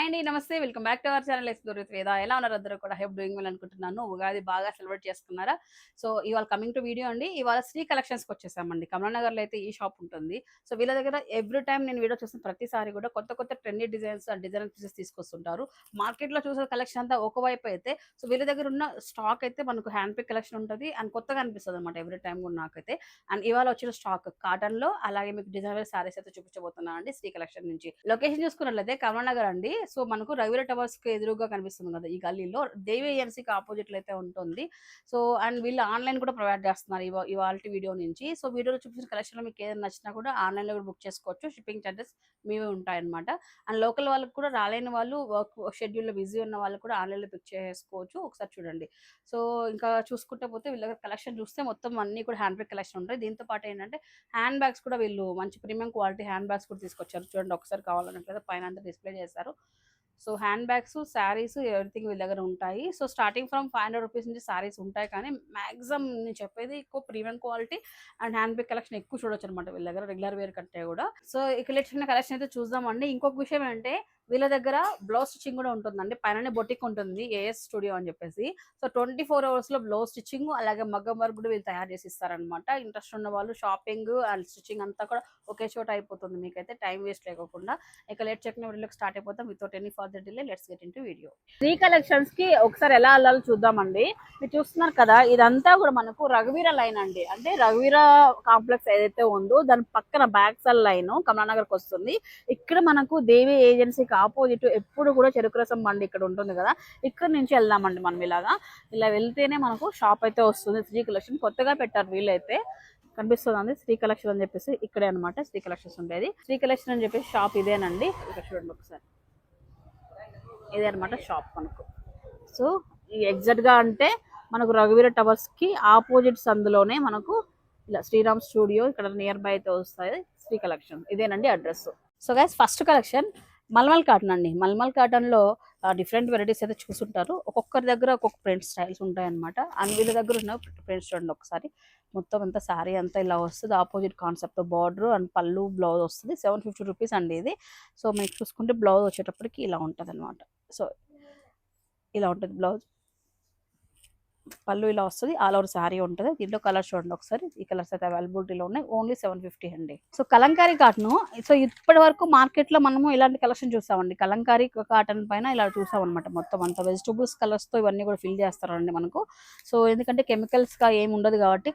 Hi అండి. నమస్తే. Welcome back to our channel explore వేద. ఎలా ఉన్నారు అందరూ కూడా? హోప్ డూయింగ్ వెల్ అనుకుంటున్నాను. ఉగాది బాగా సెలబ్రేట్ చేసుకున్నారా? సో, ఇవాళ కమింగ్ టు వీడియో అండి. ఇవాళ శ్రీ కలెక్షన్స్‌కి వచ్చేసామండి. కమలానగర్‌లో అయితే ఈ షాప్ ఉంటుంది. సో, వీళ్ళ దగ్గర ఎవ్రీ టైమ్ నేను వీడియో చూసిన ప్రతిసారి కూడా కొత్త కొత్త trendy designs and designer pieces తీసుకొస్తుంటారు. మార్కెట్‌లో చూసే కలెక్షన్ అంతా ఒకవైపు అయితే, సో వీళ్ళ దగ్గర ఉన్న స్టాక్ అయితే మనకు హ్యాండ్ పిక్ కలెక్షన్ ఉంటది. అండ్ కొత్తగా అనిపిస్తదనమాట ఎవ్రీ టైమ్ కూడా నాకైతే. అండ్ ఇవాళ వచ్చిన స్టాక్ కాటన్‌లో అలాగే మీకు డిజైనర్ సారీస్ అయితే చూపించబోతున్నాను అండి శ్రీ కలెక్షన్ నుంచి. లొకేషన్ చూసుకున్నట్లయితే కమలానగర్ అండి. సో, మనకు రవీర టవర్స్‌కి ఎదురుగా కనిపిస్తుంది కదా! ఈ గల్లీలో దేవి ఏజెన్సీకి అపోజిట్‌లో అయితే ఉంటుంది. సో, అండ్ వీళ్ళు ఆన్‌లైన్ కూడా ప్రొవైడ్ చేస్తున్నారు ఇవాల్టి వీడియో నుంచి. సో, వీడియోలో చూపించిన కలెక్షన్‌లో మీకు ఏదైనా నచ్చినా కూడా ఆన్‌లైన్‌లో కూడా బుక్ చేసుకోవచ్చు. షిప్పింగ్ చార్జెస్ మీవే ఉంటాయన్నమాట. అండ్ లోకల్ వాళ్ళకి కూడా రాలేని వాళ్ళు వర్క్ షెడ్యూల్‌లో బిజీ ఉన్న వాళ్ళు కూడా ఆన్‌లైన్‌లో పిక్ చేసుకోవచ్చు. ఒకసారి చూడండి. సో, ఇంకా చూసుకుంటే పోతే వీళ్ళ దగ్గర కలెక్షన్ చూస్తే మొత్తం అన్నీ కూడా హ్యాండ్ బ్యాగ్ కలెక్షన్ ఉంటాయి. దీంతో పాటు ఏంటంటే హ్యాండ్ బ్యాగ్స్ కూడా వీళ్ళు మంచి ప్రీమియం క్వాలిటీ హ్యాండ్ బ్యాగ్స్ కూడా తీసుకొచ్చారు. చూడండి ఒకసారి కావాలన్నట్లయితే పైన అంతా డిస్‌ప్లే చేశారు. So, hand bags, saris everything వీళ్ళ దగ్గర ఉంటాయి. సో, స్టార్టింగ్ ఫ్రమ్ ₹500 నుంచి శారీస్ ఉంటాయి. కానీ మాక్సిమం నేను చెప్పేది ఎక్కువ premium quality and hand bag collection ఎక్కువ చూడొచ్చనమాట వీళ్ళ దగ్గర రెగ్యులర్ వేర్ కంటే కూడా. సో, ఇక లేచిన కలెక్షన్ అయితే చూద్దామండి. ఇంకొక విషయం ఏంటంటే వీళ్ళ దగ్గర బ్లౌజ్ స్టిచ్చింగ్ కూడా ఉంటుందండి. పైననే బొటిక్ ఉంటుంది. ఏఎస్ స్టూడియో అని చెప్పేసి. సో, 24 అవర్స్‌లో బ్లౌజ్ స్టిచ్చింగ్ అలాగే మగ్గం వర్క్ కూడా వీళ్ళు తయారు చేసి ఇస్తారనమాట. ఇంట్రెస్ట్ ఉన్న వాళ్ళు షాపింగ్ అండ్ స్టిచ్చింగ్ అంతా కూడా ఒకే చోట అయిపోతుంది. మీకైతే టైం వేస్ట్ లేకోకుండా. ఇక లేట్ చేయకుండా వీడియోకి స్టార్ట్ అయిపోతాం. Without any further delay let's get into video. Sri collections కి ఒకసారి ఎలా వెళ్ళాలో చూద్దామండి. మీరు చూస్తున్నారు కదా, ఇదంతా కూడా మనకు రఘువీర లైన్ అండి. అంటే రఘువీర కాంప్లెక్స్ ఏదైతే ఉందో దాని పక్కన బ్యాక్ సైడ్ లైన్ కమలానగర్కి వస్తుంది. ఇక్కడ మనకు దేవి ఏజెన్సీకి ఆపోజిట్ ఎప్పుడు కూడా చెరుకు రసం బండి ఇక్కడ ఉంటుంది కదా, ఇక్కడ నుంచి వెళ్దామండి మనం. ఇలా వెళ్తేనే మనకు షాప్ అయితే వస్తుంది. శ్రీ కలెక్షన్ కొత్తగా పెట్టారు వీళ్ళైతే. కనిపిస్తుంది శ్రీ కలెక్షన్ అని చెప్పేసి ఇక్కడే అనమాట శ్రీ కలెక్షన్స్ ఉండేది. శ్రీ కలెక్షన్ అని చెప్పేసి షాప్ ఇదేనండి. ఇక్కడ చూడండి ఒకసారి, ఇదే అనమాట షాప్ మనకు. సో, ఎగ్జాక్ట్ గా అంటే మనకు రఘువీర టవర్స్ కి ఆపోజిట్ సందులోనే మనకు ఇలా శ్రీరామ్ స్టూడియో ఇక్కడ నియర్ బై అయితే వస్తాయి. శ్రీ కలెక్షన్ ఇదేనండి address. So guys, first collection malmal cotton అండి. మల్మల్ కాటన్ లో డిఫరెంట్ వెరైటీస్ అయితే చూసుంటారు. ఒక్కొక్కరి దగ్గర ఒక్కొక్క ప్రింట్ స్టైల్స్ ఉంటాయన్నమాట. అండ్ వీళ్ళ దగ్గర ఉన్న ప్రింట్స్ చూడండి ఒకసారి. మొత్తం అంతా శారీ అంతా ఇలా వస్తుంది. ఆపోజిట్ కాన్సెప్ట్ బార్డర్ అండ్ పళ్ళు బ్లౌజ్ వస్తుంది. ₹750 అండి ఇది. సో, మీకు చూసుకుంటే బ్లౌజ్ వచ్చేటప్పటికి ఇలా ఉంటుంది అనమాట. సో, ఇలా ఉంటుంది బ్లౌజ్. పళ్ళు ఇలా వస్తుంది. ఆల్ ఓవర్ శారీ ఉంటుంది. దీంట్లో కలర్స్ చూడండి ఒకసారి. ఈ కలర్స్ అయితే అవైలబిలిటీలో ఉన్నాయి. ఓన్లీ 750 అండి. So, Kalamkari cotton. సో, ఇప్పటి వరకు మార్కెట్ లో మనము ఇలాంటి కలెక్షన్ చూసామండి. కలంకారీ కాటన్ పైన ఇలా చూసామన్నమాట. మొత్తం అంతా వెజిటబుల్స్ కలర్స్ తో ఇవన్నీ కూడా ఫిల్ చేస్తారండి మనకు. సో, ఎందుకంటే కెమికల్స్ గా ఏమి ఉండదు కాబట్టి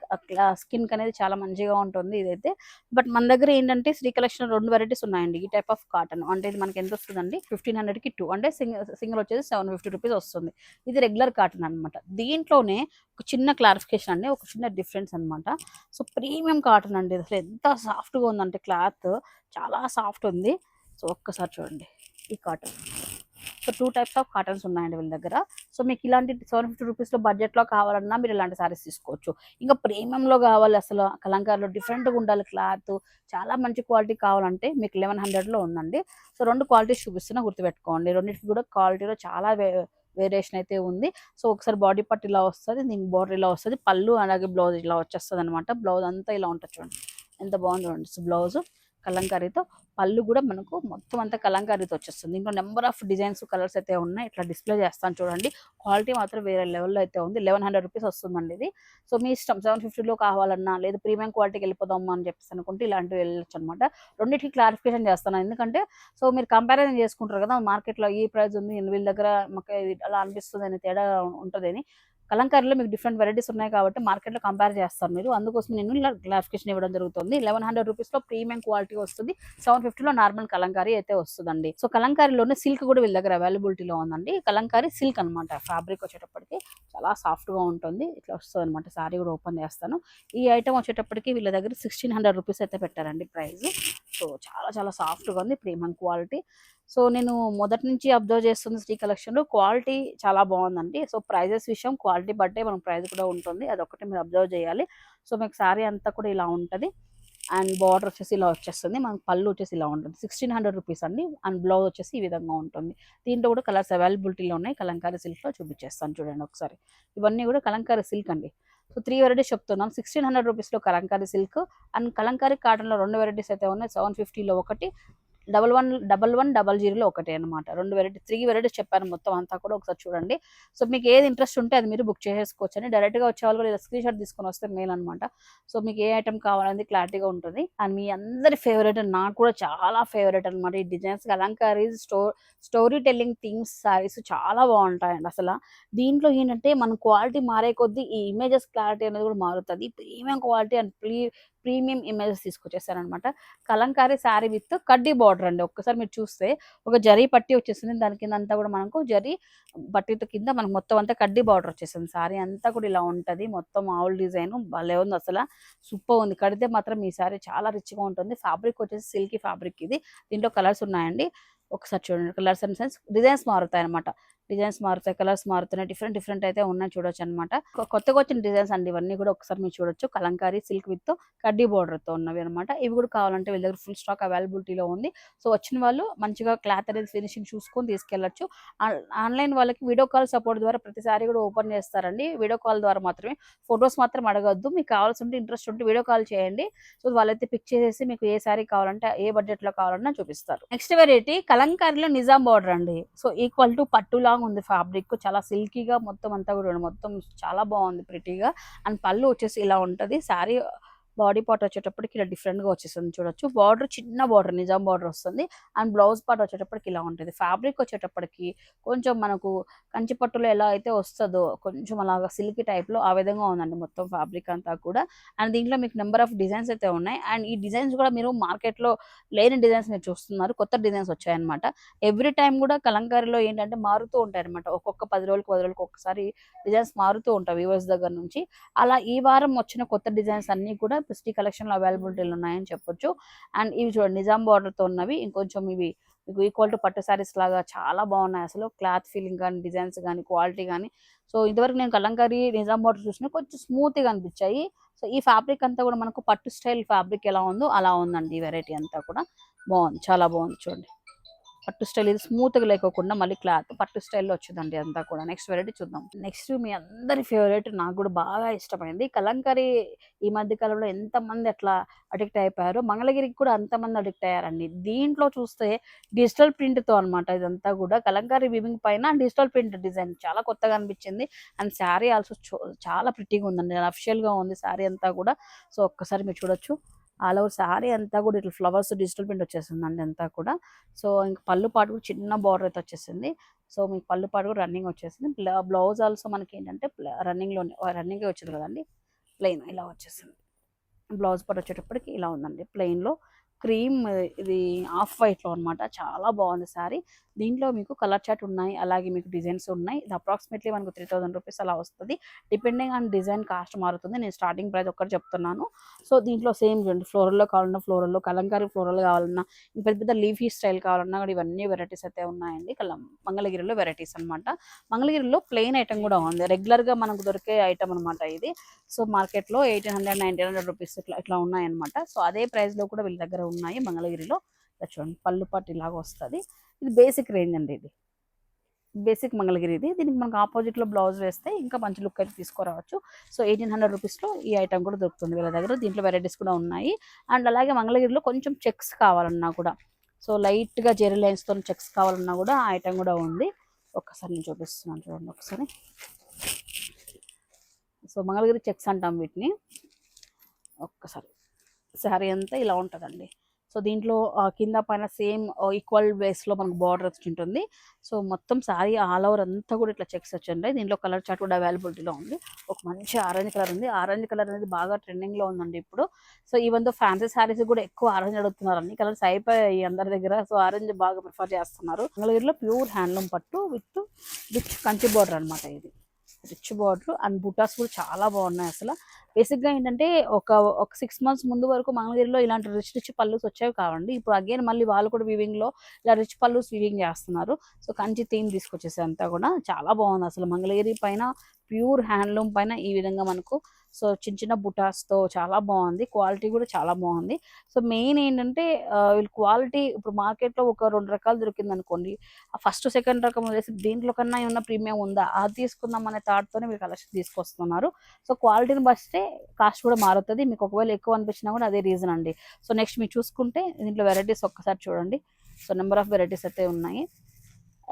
స్కిన్ అనేది చాలా మంచిగా ఉంటుంది ఇదైతే. బట్ మన దగ్గర ఏంటంటే శ్రీ కలెక్షన్ 2 వెరైటీస్ ఉన్నాయండి. ఈ టైప్ ఆఫ్ కాటన్ అంటే ఇది మనకి ఎంత వస్తుందండి, 1500కి 2 అంటే సింగిల్ వచ్చేసి ₹750 వస్తుంది. ఇది రెగ్యులర్ కాటన్ అనమాట. దీంట్లోనే ఒక చిన్న క్లారిఫికేషన్ అండి, ఒక చిన్న డిఫరెన్స్ అనమాట. సో, ప్రీమియం కాటన్ అండి. అసలు ఎంత సాఫ్ట్ గా ఉందంటే క్లాత్ చాలా సాఫ్ట్ ఉంది. సో, ఒక్కసారి చూడండి ఈ cotton. So, 2 types of cottons ఉన్నాయండి వీళ్ళ దగ్గర. సో, మీకు ఇలాంటి ₹750 లో బడ్జెట్ లో కావాలన్నా మీరు ఇలాంటి సారీస్ తీసుకోవచ్చు. ఇంకా ప్రీమియం లో కావాలి, అసలు కలంకారీలో డిఫరెంట్ గా ఉండాలి, క్లాత్ చాలా మంచి క్వాలిటీ కావాలంటే మీకు 1100 లో ఉందండి. సో, 2 క్వాలిటీస్ చూపిస్తున్నా, గుర్తుపెట్టుకోండి. రెండింటికి కూడా క్వాలిటీలో చాలా వేరియేషన్ అయితే ఉంది. సో, ఒకసారి బాడీ పార్ట్ ఇలా వస్తుంది, దీనికి బార్డర్ ఇలా వస్తుంది, పళ్ళు అలాగే బ్లౌజ్ ఇలా వచ్చేస్తుంది అనమాట. బ్లౌజ్ అంతా ఇలా ఉంటుంది చూడండి, ఎంత బాగుంది చూడండి. సో, బ్లౌజ్ కలంకారీతో, పళ్ళు కూడా మనకు మొత్తం అంతా కలంకారీతో వచ్చేస్తుంది. దీంట్లో నెంబర్ ఆఫ్ డిజైన్స్ కలర్స్ అయితే ఉన్నాయి. ఇట్లా డిస్ప్లే చేస్తాను చూడండి. క్వాలిటీ మాత్రం వేరే లెవెల్లో అయితే ఉంది. ₹1100 వస్తుందండి ఇది. సో, మీ ఇష్టం. 750లో కావాలన్నా లేదు ప్రీమియం క్వాలిటీకి వెళ్ళిపోదాము అని చెప్పేసి అనుకుంటే ఇలాంటివి వెళ్ళొచ్చు అనమాట. రెండింటికి క్లారిఫికేషన్ చేస్తాను. ఎందుకంటే సో, మీరు కంపారిజన్ చేసుకుంటారు కదా, మార్కెట్లో ఈ ప్రైస్ ఉంది వీళ్ళ దగ్గర మాకు అలా అనిపిస్తుంది అని తేడా ఉంటుందని. కలంకారీలో మీకు డిఫరెంట్ వెరైటీస్ ఉన్నాయి కాబట్టి మార్కెట్లో కంపేర్ చేస్తారు మీరు. అందుకోసం నేను ఇలా క్లారిఫికేషన్ ఇవ్వడం జరుగుతుంది. ₹1100లో ప్రీమియం క్వాలిటీ వస్తుంది. 750లో నార్మల్ కలంకారీ అయితే వస్తుందండి. సో, కలంకారీలోనే సిల్క్ కూడా వీళ్ళ దగ్గర అవైలబిలిటీలో ఉందండి. కలంకారీ సిల్క్ అనమాట. ఫ్యాబ్రిక్ వచ్చేటప్పటికి చాలా సాఫ్ట్ గా ఉంటుంది. ఇట్లా వస్తుంది అనమాట. సారీ కూడా ఓపెన్ చేస్తాను. ఈ ఐటమ్ వచ్చేటప్పటికి వీళ్ళ దగ్గర ₹1600 అయితే పెట్టారండి ప్రైస్. సో, చాలా చాలా సాఫ్ట్ గా ఉంది, ప్రీమియం క్వాలిటీ. సో, నేను మొదటి నుంచి అబ్జర్వ్ చేస్తుంది శ్రీ కలెక్షన్లో క్వాలిటీ చాలా బాగుందండి. సో, ప్రైజెస్ విషయం క్వాలిటీ బట్టే మనం ప్రైస్ కూడా ఉంటుంది. అదొకటి మీరు అబ్జర్వ్ చేయాలి. సో, మీకు శారీ అంతా కూడా ఇలా ఉంటుంది. అండ్ బార్డర్ వచ్చేసి ఇలా వచ్చేస్తుంది. మనకు పళ్ళు వచ్చేసి ఇలా ఉంటుంది. ₹1600 అండి. అండ్ బ్లౌజ్ వచ్చేసి ఈ విధంగా ఉంటుంది. దీంట్లో కూడా కలర్స్ అవైలబిలిటీలో ఉన్నాయి. కలంకారీ సిల్క్లో చూపించేస్తాను చూడండి ఒకసారి. ఇవన్నీ కూడా కలంకారీ సిల్క్ అండి. సో, 3 వెరైటీస్ చెప్తున్నాను. ₹1600లో కలంకారీ సిల్క్ అండ్ కలంకారీ కాటన్లో 2 వెరైటీస్ అయితే ఉన్నాయి. 750లో ఒకటి, 1100లో ఒకటే అనమాట. 2 వెరైటీ 3 వెరైటీస్ చెప్పాను మొత్తం అంతా కూడా ఒకసారి చూడండి. సో మీకు ఏది ఇంట్రెస్ట్ ఉంటే అది మీరు బుక్ చేసేసుకోవచ్చండి. డైరెక్ట్‌గా వచ్చేవాళ్ళు కూడా ఇలా స్క్రీన్‌షాట్ తీసుకొని వస్తే మేల్ అనమాట. సో మీకు ఏ ఐటెమ్ కావాలనేది క్లారిటీగా ఉంటుంది. అండ్ మీ అందరి ఫేవరెట్ నాకు కూడా చాలా ఫేవరెట్ అనమాట. ఈ designs kalamkaris story telling themes saris చాలా బాగుంటాయండి అసలు. దీంట్లో ఏంటంటే మన క్వాలిటీ మారే కొద్దీ ఈ ఇమేజెస్ క్లారిటీ అనేది కూడా మారుతుంది. Premium quality and premium images తీసుకొచ్చేసారనమాట. కలంకారీ శారీ విత్ కడ్డీ బార్డర్ అండి. ఒక్కసారి మీరు చూస్తే ఒక జరీ పట్టి వచ్చేసింది. దాని కింద అంతా కూడా మనకు జరీ పట్టితో కింద మనకు మొత్తం అంతా కడ్డీ బార్డర్ వచ్చేసింది. శారీ అంతా కూడా ఇలా ఉంటది. మొత్తం ఆవుల్ డిజైన్ భలే ఉంది అసలు. సూపర్ ఉంది. కడితే మాత్రం ఈ శారీ చాలా రిచ్‌గా ఉంటుంది. ఫ్యాబ్రిక్ వచ్చేసి సిల్కీ ఫ్యాబ్రిక్ ఇది. దీంట్లో కలర్స్ ఉన్నాయండి. ఒకసారి చూడండి. కలర్స్ అండ్ సెన్స్ డిజైన్స్ మారుతాయన్నమాట. డిజైన్స్ మారుతాయి, కలర్స్ మారుతున్నాయి. డిఫరెంట్ అయితే ఉన్నాయి చూడొచ్చనమాట. కొత్తగా వచ్చిన డిజైన్స్ అండి ఇవన్నీ కూడా ఒకసారి మీరు చూడొచ్చు. కలంకారీ సిల్క్ విత్ కడ్డీ బార్డర్‌తో ఉన్నవి అనమాట. ఇవి కూడా కావాలంటే వీళ్ళ దగ్గర ఫుల్ స్టాక్ అవైలబిలిటీలో ఉంది. సో వచ్చిన వాళ్ళు మంచిగా క్లాత్ అనేది ఫినిషింగ్ చూసుకొని తీసుకెళ్ళొచ్చు. ఆన్‌లైన్ వాళ్ళకి వీడియో కాల్ సపోర్ట్ ద్వారా ప్రతిసారి కూడా ఓపెన్ చేస్తారండి. వీడియో కాల్ ద్వారా మాత్రమే. ఫోటోస్ మాత్రం అడగొద్దు. మీకు కావాల్సుంటే ఇంట్రెస్ట్ ఉంటే వీడియో కాల్ చేయండి. సో వాళ్ళైతే పిక్ చేసేసి మీకు ఏ శారీ కావాలంటే ఏ బడ్జెట్‌లో కావాలన్నా చూపిస్తారు. నెక్స్ట్ వెరైటీ కలంకారీలో నిజాం బార్డర్ అండి. సో ఈక్వల్ టు పట్టులాగా ఉంది ఫ్యాబ్రిక్. చాలా సిల్కీగా మొత్తం అంతా కూడా మొత్తం చాలా బాగుంది ప్రిటీగా. అండ్ పళ్ళు వచ్చేసి ఇలా ఉంటది. శారీ బాడీ పార్ట్ వచ్చేటప్పటికి ఇలా డిఫరెంట్‌గా వచ్చేసింది చూడొచ్చు. బార్డర్ చిన్న బార్డర్ నిజాం బార్డర్ వస్తుంది. అండ్ బ్లౌజ్ పార్ట్ వచ్చేటప్పటికి ఇలా ఉంటది. ఫ్యాబ్రిక్ వచ్చేటప్పటికి కొంచెం మనకు కంచి పట్టులో ఎలా అయితే వస్తదో కొంచెం అలాగా సిల్కీ టైప్‌లో ఆ విధంగా ఉందండి మొత్తం ఫ్యాబ్రిక్ అంతా కూడా. అండ్ దీంట్లో మీకు నంబర్ ఆఫ్ డిజైన్స్ అయితే ఉన్నాయి. అండ్ ఈ డిజైన్స్ కూడా మీరు మార్కెట్‌లో లేని డిజైన్స్ మీరు చూస్తున్నారు. కొత్త డిజైన్స్ వచ్చాయన్నమాట. ఎవ్రీ టైమ్ కూడా కలంకారీలో ఏంటంటే మారుతూ ఉంటాయన్నమాట. ఒక్కొక్క 10 రోజులకి, 10 రోజులకి ఒక్కసారి డిజైన్స్ మారుతూ ఉంటాయి వ్యూవర్స్ దగ్గర నుంచి. అలా ఈ వారం వచ్చిన కొత్త డిజైన్స్ అన్నీ కూడా ప్రెస్టీ కలెక్షన్‌లో అవైలబిలిటీలో ఉన్నాయని చెప్పొచ్చు. అండ్ ఇవి చూడండి నిజాం బార్డర్‌తో ఉన్నవి. ఇంకొంచెం ఇవి మీకు ఈక్వల్ టు పట్టు సారీస్ లాగా చాలా బాగున్నాయి అసలు. క్లాత్ ఫీలింగ్ గానీ, డిజైన్స్ గానీ, క్వాలిటీ గానీ. సో ఇంతవరకు నేను కలంకారీ నిజాం బార్డర్ చూసినవి కొంచెం స్మూత్‌గా అనిపించాయి. సో ఈ ఫ్యాబ్రిక్ అంతా కూడా మనకు పట్టు స్టైల్ ఫ్యాబ్రిక్ ఎలా ఉందో అలా ఉందండి ఈ వెరైటీ అంతా కూడా. బాగుంది. చాలా బాగుంది చూడండి. పట్టు స్టైల్ ఇది స్మూత్‌గా లేకోకుండా మళ్ళీ క్లాత్ పట్టు స్టైల్‌లో వచ్చిందండి అంతా కూడా. నెక్స్ట్ వెరైటీ చూద్దాం. నెక్స్ట్ మీ అందరి ఫేవరెట్ నాకు కూడా బాగా ఇష్టమైంది. కలంకారీ ఈ మధ్య కాలంలో ఎంతమంది అట్లా అడిక్ట్ అయిపోయారో, మంగళగిరికి కూడా అంతమంది అడిక్ట్ అయ్యారండి. దీంట్లో చూస్తే డిజిటల్ ప్రింట్‌తో అనమాట ఇదంతా కూడా. కలంకారీ వీవింగ్ పైన డిజిటల్ ప్రింట్ డిజైన్ చాలా కొత్తగా అనిపించింది. అండ్ శారీ ఆల్సో చాలా ప్రిట్టీగా ఉందండి. అఫిషియల్‌గా ఉంది శారీ అంతా కూడా. సో ఒక్కసారి మీరు చూడొచ్చు. ఆల్ ఓవర్ శారీ అంతా కూడా ఇట్లా ఫ్లవర్స్ డిజిటల్ ప్రింట్ వచ్చేసిందండి అంతా కూడా. సో ఇంక పళ్ళు పాటు కూడా చిన్న బార్డర్ అయితే వచ్చేసింది. సో మీకు పళ్ళు పాటు కూడా రన్నింగ్ వచ్చేసింది. బ్లౌజ్ ఆల్సో మనకి ఏంటంటే రన్నింగే వచ్చింది కదండి. ప్లెయిన్ ఇలా వచ్చేసింది. బ్లౌజ్ పార్ట్ వచ్చేటప్పటికి ఇలా ఉందండి ప్లెయిన్‌లో. క్రీమ్ ఇది ఆఫ్ వైట్‌లో అనమాట. చాలా బాగుంది శారీ. దీంట్లో మీకు కలర్ చార్ట్ ఉన్నాయి. అలాగే మీకు డిజైన్స్ ఉన్నాయి. ఇది అప్రాక్సిమేట్‌లీ మనకు 3000 రూపీస్ అలా వస్తది. డిపెండింగ్ ఆన్ డిజైన్ కాస్ట్ మారుతుంది. నేను స్టార్టింగ్ ప్రైస్ ఒక్కటి చెప్తున్నాను. సో దీంట్లో సేమ్ చూడండి ఫ్లోరల్‌లో కావాలన్నా ఫ్లోరల్‌లో, కలంకారీ ఫ్లోరల్ కావాలన్నా, పెద్ద పెద్ద లీఫీ స్టైల్ కావాలన్నా కూడా ఇవన్నీ వెరైటీస్ అయితే ఉన్నాయండి. మంగళగిరిలో వెరైటీస్ అనమాట. మంగళగిరిలో ప్లెయిన్ ఐటెమ్ కూడా ఉంది. రెగ్యులర్‌గా మనకు దొరికే ఐటెమ్ అనమాట ఇది. సో మార్కెట్‌లో 1800, 1900 రూపీస్ ఇట్లా ఉన్నాయన్నమాట. సో అదే ప్రైస్‌లో కూడా వీళ్ళ దగ్గర ఉన్నాయి మంగళగిరిలో. ఇలా చూడండి పళ్ళు పట్టు ఇలాగ వస్తది. ఇది బేసిక్ రేంజ్ అండి ఇది. బేసిక్ మంగళగిరి ఇది. దీనికి మనకు ఆపోజిట్‌లో బ్లౌజ్ వేస్తే ఇంకా మంచి లుక్ అయితే తీసుకురావచ్చు. సో 1800 రూపీస్‌లో ఈ ఐటెమ్ కూడా దొరుకుతుంది వీళ్ళ దగ్గర. దీంట్లో వెరైటీస్ కూడా ఉన్నాయి. అండ్ అలాగే మంగళగిరిలో కొంచెం చెక్స్ కావాలన్నా కూడా, సో లైట్‌గా జెరీ లైన్స్‌తోని చెక్స్ కావాలన్నా కూడా ఆ ఐటెమ్ కూడా ఉంది. ఒక్కసారి నేను చూపిస్తున్నాను చూడండి ఒకసారి. సో మంగళగిరి చెక్స్ అంటాం వీటిని. ఒక్కసారి శారీ అంతా ఇలా ఉంటదండి. సో దీంట్లో కింద పైన సేమ్ ఈక్వల్ బేస్‌లో మనకు బార్డర్ వచ్చింటుంది. సో మొత్తం శారీ ఆల్ ఓవర్ అంతా కూడా ఇట్లా చెక్స్ వచ్చుంటాయి. దీంట్లో కలర్ చార్ట్ కూడా అవైలబిలిటీలో ఉంది. ఒక మంచి ఆరెంజ్ కలర్ ఉంది. ఆరెంజ్ కలర్ అనేది బాగా ట్రెండింగ్‌లో ఉందండి ఇప్పుడు. So even though fancy saris కూడా ఎక్కువ ఆరెంజ్ అడుగుతున్నారు. అన్ని కలర్స్ అయిపోయాయి అందరి దగ్గర. సో ఆరెంజ్ బాగా ప్రిఫర్ చేస్తున్నారు. మంగళగిరిలో ప్యూర్ హ్యాండ్లూమ్ పట్టు విత్ రిచ్ కంచి బార్డర్ అనమాట ఇది. రిచ్ బార్డర్ అండ్ బుటాస్ కూడా చాలా బాగున్నాయి అసలు. బేసిక్‌గా ఏంటంటే ఒక 6 మంత్స్ ముందు వరకు మంగళగిరిలో ఇలాంటి రిచ్ పల్లూస్ వచ్చేవి కావండి. ఇప్పుడు అగైన్ మళ్ళీ వాళ్ళు కూడా వీవింగ్‌లో ఇలా రిచ్ పల్లూస్ వీవింగ్ చేస్తున్నారు. సో కంచి థీమ్ తీసుకొచ్చేసారు అంతా కూడా. చాలా బాగుంది అసలు. మంగళగిరి పైన ప్యూర్ హ్యాండ్లూమ్ పైన ఈ విధంగా మనకు సో చిన్న చిన్న బుటాస్‌తో చాలా బాగుంది. క్వాలిటీ కూడా చాలా బాగుంది. సో మెయిన్ ఏంటంటే వీళ్ళు క్వాలిటీ ఇప్పుడు మార్కెట్‌లో ఒక 2 రకాలు దొరికిందనుకోండి. ఆ ఫస్ట్, సెకండ్ రకం వదిలేసి దీంట్లో కన్నా ఏమన్నా ప్రీమియం ఉందా? అది తీసుకుందాం అనే థాట్‌తోనే మీరు కలెక్షన్ తీసుకొస్తున్నారు. సో క్వాలిటీని బట్టే కాస్ట్ కూడా మారుతది. మీకు ఒకవేళ ఎక్కువ అనిపించినా కూడా అదే రీజన్ అండి. సో నెక్స్ట్ మీరు చూసుకుంటే దీంట్లో వెరైటీస్ ఒక్కసారి చూడండి. సో నెంబర్ ఆఫ్ వెరైటీస్ అయితే ఉన్నాయి.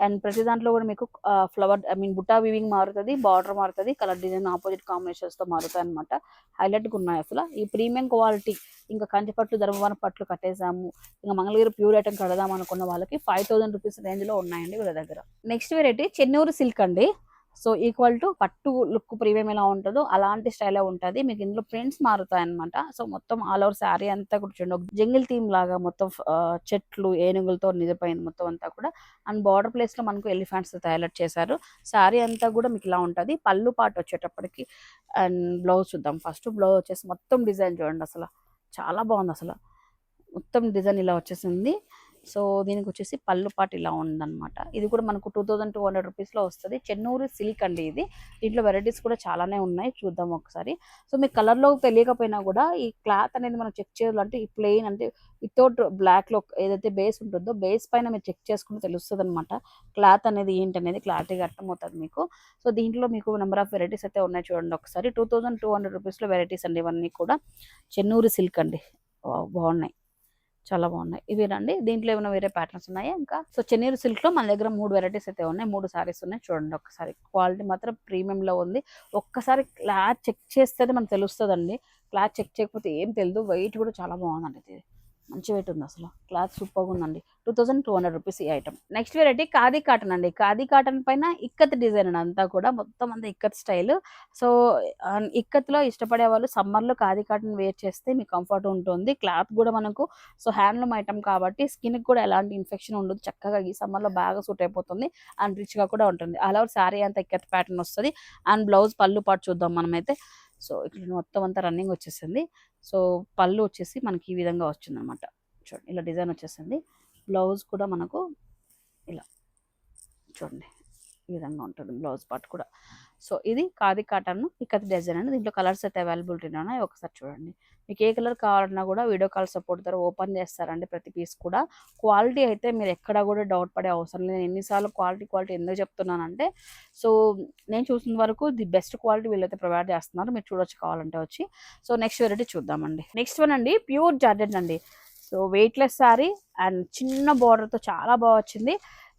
అండ్ ప్రతి దాంట్లో కూడా మీకు ఫ్లవర్ బుట్టా వీవింగ్ మారుతుంది, బార్డర్ మారుతుంది, కలర్ డిజైన్ ఆపోజిట్ కాంబినేషన్స్తో మారుతాయి అనమాట. హైలైట్గా ఉన్నాయి అసలు. ఈ ప్రీమియం క్వాలిటీ ఇంకా కంచి పట్లు, ధర్మవరం పట్లు కట్టేసాము, ఇంకా మంగళగిరి ప్యూర్ ఐటమ్ కడదాం అనుకున్న వాళ్ళకి 5000 రూపీస్ రేంజ్లో ఉన్నాయండి వీళ్ళ దగ్గర. నెక్స్ట్ వెరైటీ చెన్నూరు సిల్క్ అండి. సో ఈక్వల్ టు పట్టు లుక్ ప్రీమియం ఎలా ఉంటుందో అలాంటి స్టైలే ఉంటుంది. మీకు ఇందులో ప్రింట్స్ మారుతాయి అనమాట. సో మొత్తం ఆల్ ఓవర్ శారీ అంతా కూడా చూడండి, ఒక జంగిల్ థీమ్ లాగా మొత్తం చెట్లు ఏనుగులతో నిజపోయింది మొత్తం అంతా కూడా. అండ్ బార్డర్ ప్లేస్ లో మనకు ఎలిఫెంట్స్ హైలైట్ చేశారు. శారీ అంతా కూడా మీకు ఇలా ఉంటుంది. పళ్ళు పాటు వచ్చేటప్పటికి అండ్ బ్లౌజ్ చూద్దాం. ఫస్ట్ బ్లౌజ్ వచ్చేసి మొత్తం డిజైన్ చూడండి, అసలు చాలా బాగుంది. అసలు మొత్తం డిజైన్ ఇలా వచ్చేసింది. సో దీనికి వచ్చేసి పళ్ళు పాటు ఇలా ఉందన్నమాట. ఇది కూడా మనకు 2200 రూపీస్లో వస్తుంది. చెన్నూరు సిల్క్ అండి ఇది. దీంట్లో వెరైటీస్ కూడా చాలానే ఉన్నాయి, చూద్దాం ఒకసారి. సో మీకు కలర్లో తెలియకపోయినా కూడా ఈ క్లాత్ అనేది మనం చెక్ చేయాలంటే ఈ ప్లెయిన్ అంటే వితౌట్ బ్లాక్లో ఏదైతే బేస్ ఉంటుందో బేస్ పైన మీరు చెక్ చేసుకుంటే తెలుస్తుంది అనమాట క్లాత్ అనేది ఏంటనేది క్లారిటీగా అర్థమవుతుంది మీకు. సో దీంట్లో మీకు నెంబర్ ఆఫ్ వెరైటీస్ అయితే ఉన్నాయి చూడండి ఒకసారి. 2200 రూపీస్లో వెరైటీస్ అండి ఇవన్నీ కూడా. చెన్నూరు సిల్క్ అండి, బాగున్నాయి, చాలా బాగున్నాయి ఇవి రండి. దీంట్లో ఏమైనా వేరే ప్యాటర్న్స్ ఉన్నాయా ఇంకా? సో చెన్నీరు సిల్క్ లో మన దగ్గర 3 వెరైటీస్ అయితే ఉన్నాయి, 3 సారీస్ ఉన్నాయి చూడండి ఒకసారి. క్వాలిటీ మాత్రం ప్రీమియం లో ఉంది. ఒక్కసారి క్లాత్ చెక్ చేస్తేనే మనకు తెలుస్తుందండి. క్లాత్ చెక్ చేయకపోతే ఏం తెలియదు. వెయిట్ కూడా చాలా బాగుందండి, ఇది మంచి వెయిట్ ఉంది, అసలు క్లాత్ సూపర్గా ఉందండి. 2200 రూపీస్ ఈ item. Next variety khadi cotton అండి. ఖాదీ కాటన్ పైన ఇక్కత్ డిజైన్ అండి, అంతా కూడా మొత్తం అంతా ఇక్కత్ స్టైల్. సో ఇక్కత్లో ఇష్టపడే వాళ్ళు సమ్మర్లో ఖాదీ కాటన్ వేర్ చేస్తే మీకు కంఫర్ట్ ఉంటుంది. క్లాత్ కూడా మనకు సో హ్యాండ్లూమ్ ఐటమ్ కాబట్టి స్కిన్కి కూడా ఎలాంటి ఇన్ఫెక్షన్ ఉండదు. చక్కగా ఈ సమ్మర్లో బాగా సూట్ అయిపోతుంది అండ్ రిచ్గా కూడా ఉంటుంది. అలా శారీ అంతా ఇక్కత్ ప్యాటర్న్ వస్తుంది. అండ్ బ్లౌజ్ పళ్ళు పాటు చూద్దాం మనమైతే. సో ఇక్కడ మొత్తం అంతా రన్నింగ్ వచ్చేసింది. సో పళ్ళు వచ్చేసి మనకి ఈ విధంగా వచ్చింది అనమాట. చూడండి ఇలా డిజైన్ వచ్చేసింది. బ్లౌజ్ కూడా మనకు ఇలా చూడండి ఈ విధంగా ఉంటుంది బ్లౌజ్ పార్ట్ కూడా. సో ఇది ఖాదీ కాటన్ ఇక్కత్ డిజైన్ అండి. దీంట్లో కలర్స్ అయితే అవైలబిలిటీ ఉన్నాయి, ఒకసారి చూడండి. మీకు ఏ కలర్ కావాలన్నా కూడా వీడియో కాల్ సపోర్ట్ ద్వారా ఓపెన్ చేస్తారండి ప్రతి పీస్ కూడా. క్వాలిటీ అయితే మీరు ఎక్కడ కూడా డౌట్ పడే అవసరం లేదు. ఎన్నిసార్లు క్వాలిటీ ఎందుకు చెప్తున్నానంటే, సో నేను చూసిన వరకు ది బెస్ట్ క్వాలిటీ వీళ్ళైతే ప్రొవైడ్ చేస్తున్నారు, మీరు చూడొచ్చు కావాలంటే వచ్చి. సో నెక్స్ట్ వెరైటీ చూద్దామండి. నెక్స్ట్ వన్ అండి ప్యూర్ జార్జెట్ అండి. సో వెయిట్లెస్ శారీ అండ్ చిన్న బార్డర్తో చాలా బాగా వచ్చింది.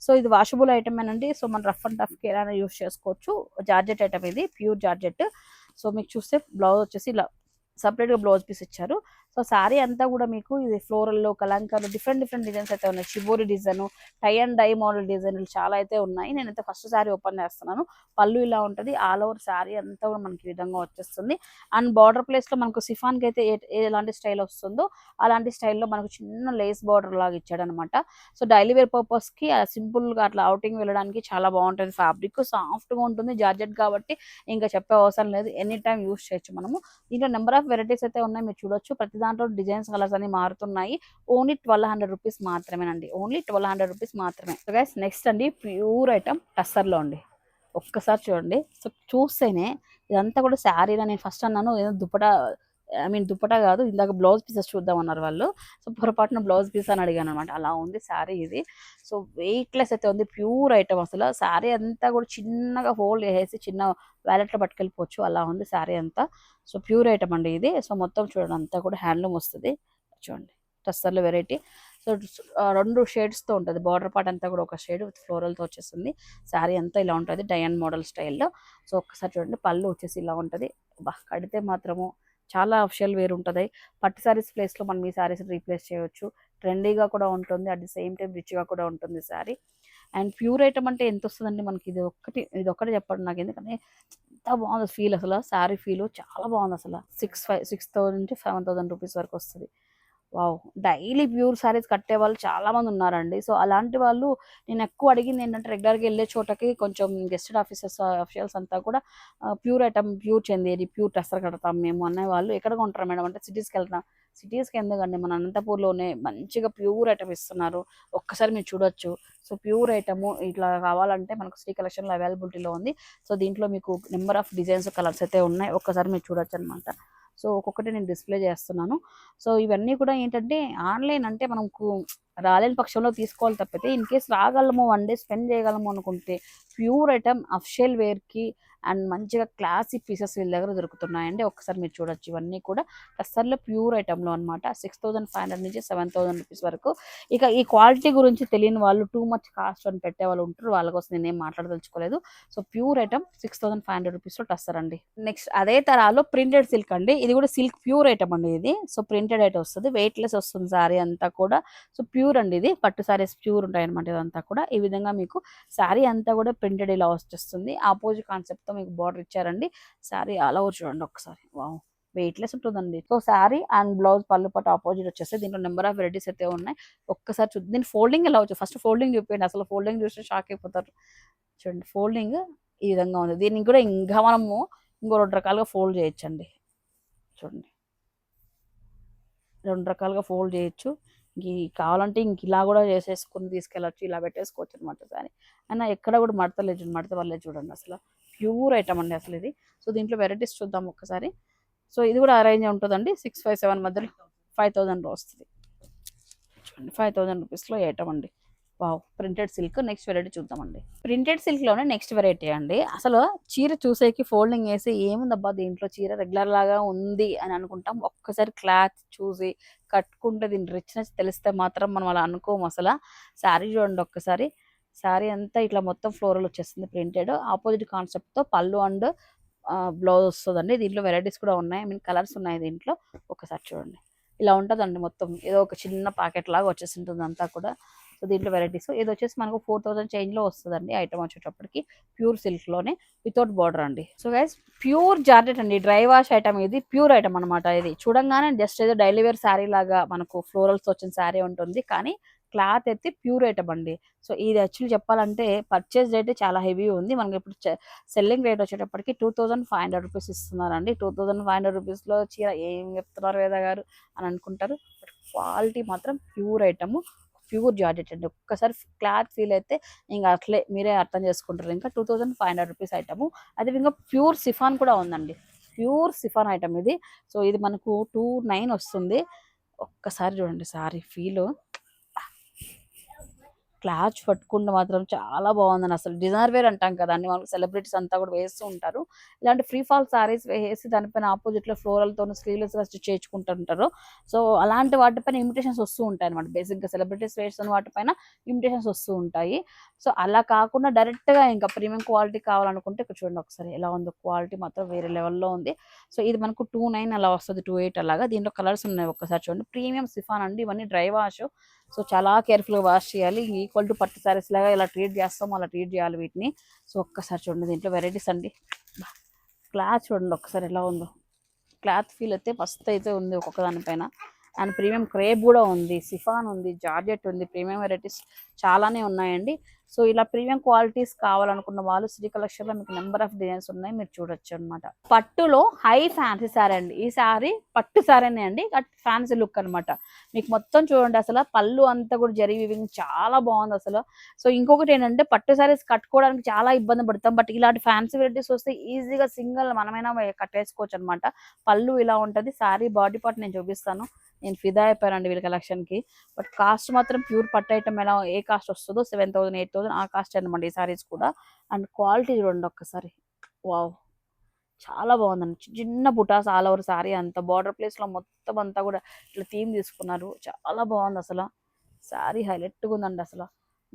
సో ఇది వాషబుల్ ఐటమ్ అండి. సో మనం రఫ్ అండ్ టఫ్కి ఎలా యూస్ చేసుకోవచ్చు. జార్జెట్ ఐటమ్ ఇది, ప్యూర్ జార్జెట్. సో మీకు చూస్తే బ్లౌజ్ వచ్చేసి ఇలా సపరేట్గా బ్లౌజ్ పీస్ ఇచ్చారు. సో శారీ అంతా కూడా మీకు ఇది ఫ్లోరల్లో కలంకాలు డిఫరెంట్ డిజైన్స్ అయితే ఉన్నాయి. Shibori design, tie and dye model డిజైన్లు చాలా అయితే ఉన్నాయి. నేనైతే ఫస్ట్ శారీ ఓపెన్ చేస్తున్నాను. పళ్ళు ఇలా ఉంటుంది. ఆల్ ఓవర్ శారీ అంతా కూడా మనకి ఈ విధంగా వచ్చేస్తుంది. అండ్ బార్డర్ ప్లేస్లో మనకు సిఫాన్కి అయితే ఎలాంటి స్టైల్ వస్తుందో అలాంటి స్టైల్లో మనకు చిన్న లేస్ బార్డర్ లాగా ఇచ్చాడు అనమాట. సో డైలీ వేర్ పర్పస్కి సింపుల్గా అట్లా అవుటింగ్ వెళ్ళడానికి చాలా బాగుంటుంది. ఫ్యాబ్రిక్ సాఫ్ట్గా ఉంటుంది, జార్జెట్ కాబట్టి ఇంకా చెప్పే అవసరం లేదు, ఎనీ టైం యూస్ చేయొచ్చు మనము. దీంట్లో నెంబర్ ఆఫ్ వెరైటీస్ అయితే ఉన్నాయి, మీరు చూడొచ్చు. ప్రతి దాంట్లో డిజైన్స్ కలర్స్ అన్ని మారుతున్నాయి. ఓన్లీ 1200 రూపీస్ మాత్రమేనండి, ఓన్లీ 1200 రూపీస్ మాత్రమే. సో గైస్ నెక్స్ట్ అండి ప్యూర్ ఐటమ్ టస్సర్లో అండి. ఒక్కసారి చూడండి. సో చూస్తేనే ఇదంతా కూడా శారీలో, నేను ఫస్ట్ అన్నాను ఏదో దుప్పటా కాదు, ఇందాక బ్లౌజ్ పీసెస్ చూద్దాం అన్నారు వాళ్ళు. సో పొరపాటున బ్లౌజ్ పీస్ అని అడిగాను అనమాట. అలా ఉంది శారీ ఇది. సో వెయిట్లెస్ అయితే ఉంది, ప్యూర్ ఐటమ్. అసలు శారీ అంతా కూడా చిన్నగా ఫోల్డ్ చేసేసి చిన్న వ్యాలెట్లో పట్టుకెళ్ళిపోవచ్చు, అలా ఉంది శారీ అంతా. సో ప్యూర్ ఐటమ్ అండి ఇది. సో మొత్తం చూడండి అంతా కూడా హ్యాండ్లూమ్ వస్తుంది. చూడండి టస్సర్లో వెరైటీ. సో 2 షేడ్స్తో ఉంటుంది. బార్డర్ పార్ట్ అంతా కూడా ఒక షేడ్ విత్ ఫ్లోరల్తో వచ్చేస్తుంది. శారీ అంతా ఇలా ఉంటుంది డైన్ మోడల్ స్టైల్లో. సో ఒక్కసారి చూడండి పళ్ళు వచ్చేసి ఇలా ఉంటుంది. కడితే మాత్రము చాలా అఫిషియల్ వేర్ ఉంటుంది. పట్టు శారీస్ ప్లేస్లో మనం ఈ శారీస్ రీప్లేస్ చేయవచ్చు. ట్రెండీగా కూడా ఉంటుంది, అట్ ది సేమ్ టైం రిచ్గా కూడా ఉంటుంది శారీ. అండ్ ప్యూర్ ఐటమ్ అంటే ఎంత వస్తుందండి మనకి? ఇది ఒక్కటి చెప్పండి నాకు, ఎందుకంటే ఎంత బాగుంది ఫీల్. అసలు శారీ ఫీల్ చాలా బాగుంది. అసలు 6,000 నుంచి 7,000 రూపీస్ వరకు వస్తుంది. వావ్! డైలీ ప్యూర్ శారీస్ కట్టే వాళ్ళు చాలామంది ఉన్నారండి. సో అలాంటి వాళ్ళు నేను ఎక్కువ అడిగింది ఏంటంటే, రెగ్యులర్గా వెళ్ళే చోటకి కొంచెం గెస్టెడ్ అఫీషియల్స్ అంతా కూడా pure item, pure Chanderi, pure tussar కడతాం మేము అనేవాళ్ళు. ఎక్కడ కొంటారు మేడం అంటే, సిటీస్కి వెళ్తాం. సిటీస్కి ఎందుకండి, మన అనంతపూర్లోనే మంచిగా ప్యూర్ ఐటమ్ ఇస్తున్నారు, ఒక్కసారి మీరు చూడొచ్చు. సో ప్యూర్ ఐటమ్ ఇట్లా కావాలంటే మనకు శ్రీ కలెక్షన్లో అవైలబిలిటీలో ఉంది. సో దీంట్లో మీకు నెంబర్ ఆఫ్ డిజైన్స్, కలర్స్ అయితే ఉన్నాయి, ఒక్కసారి మీరు చూడొచ్చు అనమాట. సో ఒక్కొక్కటి నేను డిస్ప్లే చేస్తున్నాను. సో ఇవన్నీ కూడా ఏంటంటే, ఆన్లైన్ అంటే మనకు రాలేని పక్షంలో తీసుకోవాలి తప్పితే, ఇన్ కేస్ రాగలము 1 డే స్పెండ్ చేయగలము అనుకుంటే ప్యూర్ ఐటమ్ అఫిషియల్ వేర్కి అండ్ మంచిగా క్లాసీ పీసెస్ వీళ్ళ దగ్గర దొరుకుతున్నాయండి. ఒక్కసారి మీరు చూడొచ్చు, ఇవన్నీ కూడా టస్సర్లో ప్యూర్ ఐటెంలో అనమాట. 6500 నుంచి 7000 రూపీస్ వరకు. ఇక ఈ క్వాలిటీ గురించి తెలియని వాళ్ళు, టూ మచ్ కాస్ట్ అని పెట్టే వాళ్ళు ఉంటారు, వాళ్ళ కోసం నేనేం మాట్లాడదలుచుకోలేదు. సో ప్యూర్ ఐటమ్ 6500 రూపీస్లో టస్సర్ అండి. నెక్స్ట్ అదే తరాలో ప్రింటెడ్ సిల్క్ అండి. ఇది కూడా సిల్క్ ప్యూర్ ఐటమ్ అండి. ఇది సో ప్రింటెడ్ ఐటమ్ వస్తుంది, వెయిట్లెస్ వస్తుంది సారీ అంతా కూడా. సో ప్యూర్ అండి, ఇది పట్టు సారీస్ ప్యూర్ ఉంటాయి అనమాట. ఇదంతా కూడా ఈ విధంగా మీకు శారీ అంతా కూడా ప్రింటెడ్ ఇలా వచ్చేస్తుంది. ఆపోజిట్ కాన్సెప్ట్తో మీకు బార్డర్ ఇచ్చారండి. శారీ అలా చూడండి ఒకసారి, వావ్ వెయిట్లెస్ ఉంటుందండి. సో శారీ అండ్ బ్లౌజ్ పళ్ళు పట్టు ఆపోజిట్ వచ్చేస్తే దీంట్లో నెంబర్ ఆఫ్ వెరైటీస్ అయితే ఉన్నాయి. ఒక్కసారి చూద్దాం. దీని ఫోల్డింగ్ ఎలా వచ్చు, ఫస్ట్ ఫోల్డింగ్ చూపించండి. అసలు ఫోల్డింగ్ చూస్తే షాక్ అయిపోతారు. చూడండి ఫోల్డింగ్ ఈ విధంగా ఉంది. దీనికి కూడా ఇంకా మనము ఇంకో 2 రకాలుగా ఫోల్డ్ చేయొచ్చండి. చూడండి 2 రకాలుగా ఫోల్డ్ చేయొచ్చు. కావాలంటే ఇంక ఇలా కూడా చేసేసుకుని తీసుకెళ్ళచ్చు, ఇలా పెట్టేసుకోవచ్చు అనమాట సారీ. అయినా ఎక్కడ కూడా మడతలేదు, మడత వల్లే చూడండి. అసలు ప్యూర్ ఐటమ్ అండి అసలు ఇది. సో దీంట్లో వెరైటీస్ చూద్దాం ఒక్కసారి. సో ఇది కూడా అరేంజ్ ఉంటుందండి 657 మధ్యలో 5000 వస్తుంది. చూడండి 5000 రూపీస్లో ఐటమ్ అండి. Wow printed silk. Next variety చూద్దామండి. ప్రింటెడ్ సిల్క్లోనే నెక్స్ట్ వెరైటీ అండి. అసలు చీర చూసేకి ఫోల్డింగ్ వేసి ఏముందబ్బా దీంట్లో చీర రెగ్యులర్ లాగా ఉంది అని అనుకుంటాం. ఒక్కసారి క్లాత్ చూసి కట్టుకుంటే దీని రిచ్నెస్ తెలిస్తే మాత్రం మనం అలా అనుకోము అసలు. శారీ చూడండి ఒక్కసారి, శారీ అంతా ఇట్లా మొత్తం ఫ్లోరల్ వచ్చేస్తుంది ప్రింటెడ్. ఆపోజిట్ కాన్సెప్ట్తో పళ్ళు అండ్ బ్లౌజ్ వస్తుందండి. దీంట్లో వెరైటీస్ కూడా ఉన్నాయి, ఐ మీన్ కలర్స్ ఉన్నాయి దీంట్లో. ఒకసారి చూడండి ఇలా ఉంటుందండి. మొత్తం ఏదో ఒక చిన్న ప్యాకెట్ లాగా వచ్చేసింటుంది అంతా కూడా. సో దీంట్లో వెరైటీస్ ఇది వచ్చేసి మనకు 4000 చేంజ్లో వస్తుందండి ఐటమ్ వచ్చేటప్పటికి. ప్యూర్ సిల్క్లోనే వితౌట్ బార్డర్ అండి. సో గైస్ ప్యూర్ జార్జెట్ అండి, డ్రై వాష్ ఐటమ్ ఇది, ప్యూర్ ఐటమ్ అనమాట. ఇది చూడంగానే జస్ట్ ఏదో డైలీ వేర్ శారీ లాగా మనకు ఫ్లోరల్స్ వచ్చిన శారీ ఉంటుంది, కానీ క్లాత్ అయితే ప్యూర్ ఐటమ్ అండి. సో ఇది యాక్చువల్లీ చెప్పాలంటే పర్చేస్ రేట్ చాలా హెవీ ఉంది. మనకి ఇప్పుడు సెల్లింగ్ రేట్ వచ్చేటప్పటికి 2500 రూపీస్ ఇస్తున్నారండి. 2500 రూపీస్లో చీర ఏం చెప్తున్నారు వేద గారు అని అనుకుంటారు, బట్ క్వాలిటీ మాత్రం ప్యూర్ ఐటమ్, ప్యూర్ జార్జెట్ అండి. ఒక్కసారి క్లాత్ ఫీల్ అయితే ఇంకా అట్లే మీరే అర్థం చేసుకుంటారు. ఇంకా 2500 రూపీస్ ఐటమ్. అది ఇంకా ప్యూర్ సిఫాన్ కూడా ఉందండి, ప్యూర్ సిఫాన్ ఐటమ్ ఇది. సో ఇది మనకు 29 వస్తుంది. ఒక్కసారి చూడండి సారీ ఫీల్, క్లాత్ పట్టుకుంటే మాత్రం చాలా బాగుందని. అసలు డిజైనర్ వేర్ అంటాం కదా అన్ని, వాళ్ళకి సెలబ్రిటీస్ అంతా కూడా వేస్తూ ఉంటారు ఇలాంటి ఫ్రీ ఫాల్ సారీస్ వేసి దానిపైన ఆపోజిట్లో ఫ్లోరల్తో స్లీవ్లెస్గా స్టిచ్ చేయించుకుంటుంటారు. సో అలాంటి వాటిపైన ఇమిటేషన్స్ వస్తూ ఉంటాయి అనమాట. బేసిక్గా సెలబ్రిటీస్ వేస్తున్న వాటిపైన ఇమిటేషన్స్ వస్తూ ఉంటాయి. సో అలా కాకుండా డైరెక్ట్గా ఇంకా ప్రీమియం క్వాలిటీ కావాలనుకుంటే ఇక్కడ చూడండి ఒకసారి ఎలా ఉందో, క్వాలిటీ మాత్రం వేరే లెవెల్లో ఉంది. సో ఇది మనకు 29 అలా వస్తుంది, 28 అలాగా. దీంట్లో కలర్స్ ఉన్నాయి ఒక్కసారి చూడండి. ప్రీమియం సిఫాన్ అండి, ఇవన్నీ డ్రై వాష్. సో చాలా కేర్ఫుల్గా వాష్ చేయాలి. ఈక్వల్ టు పట్టు సారీస్ లాగా ఇలా ట్రీట్ చేస్తామో అలా ట్రీట్ చేయాలి వీటిని. సో ఒక్కసారి చూడండి దీంట్లో వెరైటీస్ అండి. క్లాత్ చూడండి ఒకసారి ఎలా ఉందో, క్లాత్ ఫీల్ అయితే ఫస్ట్ అయితే ఉంది ఒక్కొక్క దానిపైన. అండ్ ప్రీమియం క్రేప్ కూడా ఉంది, సిఫాన్ ఉంది, జార్జెట్ ఉంది, ప్రీమియం వెరైటీస్ చాలానే ఉన్నాయండి. సో ఇలా ప్రీమియం క్వాలిటీస్ కావాలనుకున్న వాళ్ళు శ్రీ కలెక్షన్లో మీకు నెంబర్ ఆఫ్ డిజైన్స్ ఉన్నాయి, మీరు చూడొచ్చు అనమాట. పట్టులో హై ఫ్యాన్సీ శారీ అండి. ఈ శారీ పట్టు శారీనే అండి, ఫ్యాన్సీ లుక్ అనమాట. మీకు మొత్తం చూడండి అసలు పళ్ళు అంతా కూడా జరీ వీవింగ్ చాలా బాగుంది అసలు. సో ఇంకొకటి ఏంటంటే పట్టు శారీస్ కట్టుకోవడానికి చాలా ఇబ్బంది పడతాం, బట్ ఇలాంటి ఫ్యాన్సీ వెరైటీస్ వస్తే ఈజీగా సింగిల్ మనమైనా కట్టేసుకోవచ్చు అనమాట. పళ్ళు ఇలా ఉంటుంది, శారీ బాడీ పార్ట్ నేను చూపిస్తాను. నేను ఫిదా అయిపోయానండి వీళ్ళ కలెక్షన్కి. బట్ కాస్ట్ మాత్రం ప్యూర్ పట్టు ఐటమ్ ఎలా ఏ కాస్ట్ వస్తుందో 7000 8000 ఆ కాస్ట్ అనమాట ఈ సారీస్ కూడా. అండ్ క్వాలిటీ చూడండి ఒక్కసారి, వావ్ చాలా బాగుందండి. చిన్న బుటాస్ ఆల్ ఓవర్ సారీ అంతా, బార్డర్ ప్లేస్లో మొత్తం అంతా కూడా ఇట్లా థీమ్ తీసుకున్నారు, చాలా బాగుంది అసలు. సారీ హైలైట్గా ఉందండి అసలు.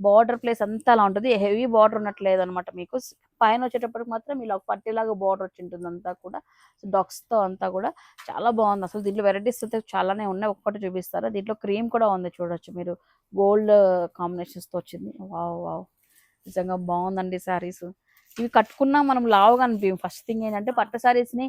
బార్డర్ ప్లేస్ అంతా అలా ఉంటుంది, హెవీ బార్డర్ ఉన్నట్లేదు అనమాట. మీకు పైన వచ్చేటప్పటికి మాత్రం ఇలా పట్టిలాగా బార్డర్ వచ్చి ఉంటుంది అంతా కూడా, డాక్స్తో అంతా కూడా చాలా బాగుంది అసలు. దీంట్లో వెరైటీస్ అయితే చాలానే ఉన్నాయి, ఒక్కటి చూపిస్తారు. దీంట్లో క్రీమ్ కూడా ఉంది చూడొచ్చు మీరు, గోల్డ్ కాంబినేషన్స్తో వచ్చింది. వావ్ వావ్ నిజంగా బాగుందండి శారీస్. ఇవి కట్టుకున్నా మనం లావుగా అనిపించం. ఫస్ట్ థింగ్ ఏంటంటే పట్టు శారీస్ని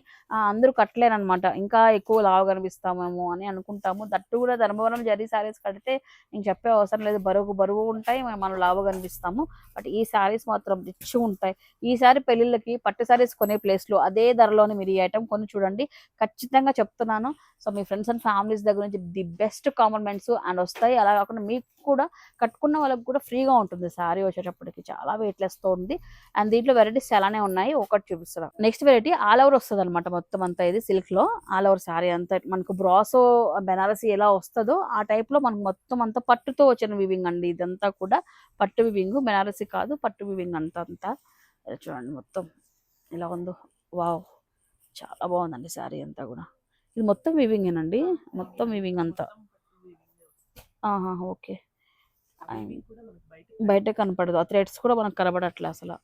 అందరూ కట్టలేరు అనమాట, ఇంకా ఎక్కువ లావు కనిపిస్తామేమో అని అనుకుంటాము. దట్టు కూడా ధర్మవరం జరీ శారీస్ కడితే ఇంక చెప్పే అవసరం లేదు, బరువు ఉంటాయి, మనం లావు కనిపిస్తాము. బట్ ఈ శారీస్ మాత్రం రిచ్ ఉంటాయి. ఈసారి పెళ్ళిళ్ళకి పట్టు శారీస్ కొనే ప్లేస్లో అదే ధరలోనే మీరు ఈ ఐటమ్ కొని చూడండి, ఖచ్చితంగా చెప్తున్నాను. So me friends and families దగ్గర నుంచి ది బెస్ట్ కాంప్లిమెంట్స్ అండ్ వస్తాయి. అలా కాకుండా మీకు కూడా కట్టుకున్న వాళ్ళకి కూడా ఫ్రీగా ఉంటుంది శారీ వచ్చేటప్పటికి, చాలా వెయిట్లెస్తో ఉంది. అండ్ దీంట్లో వెరైటీస్ చాలానే ఉన్నాయి, ఒకటి చూపిస్తాను. నెక్స్ట్ వెరైటీ ఆల్ ఓవర్ వస్తుంది అనమాట, మొత్తం అంతా ఇది సిల్క్ లో ఆల్ ఓవర్ సారీ అంతా మనకు బ్రాసో బెనారసి ఎలా వస్తుందో ఆ టైప్ లో మనకు మొత్తం అంతా పట్టుతో వచ్చిన వివింగ్ అండి. ఇదంతా కూడా పట్టు వివింగ్, బెనారసి కాదు, పట్టు వివింగ్ అంతా చూడండి మొత్తం ఇలా ఉందో. వావ్, చాలా బాగుందండి శారీ అంతా కూడా. ఇది మొత్తం వివింగేనండి, మొత్తం వివింగ్ అంతా. ఆహా, ఓకే. బయట కనపడదు, ఆ థ్రెడ్స్ కూడా మనకు కనబడట్లే అసలు.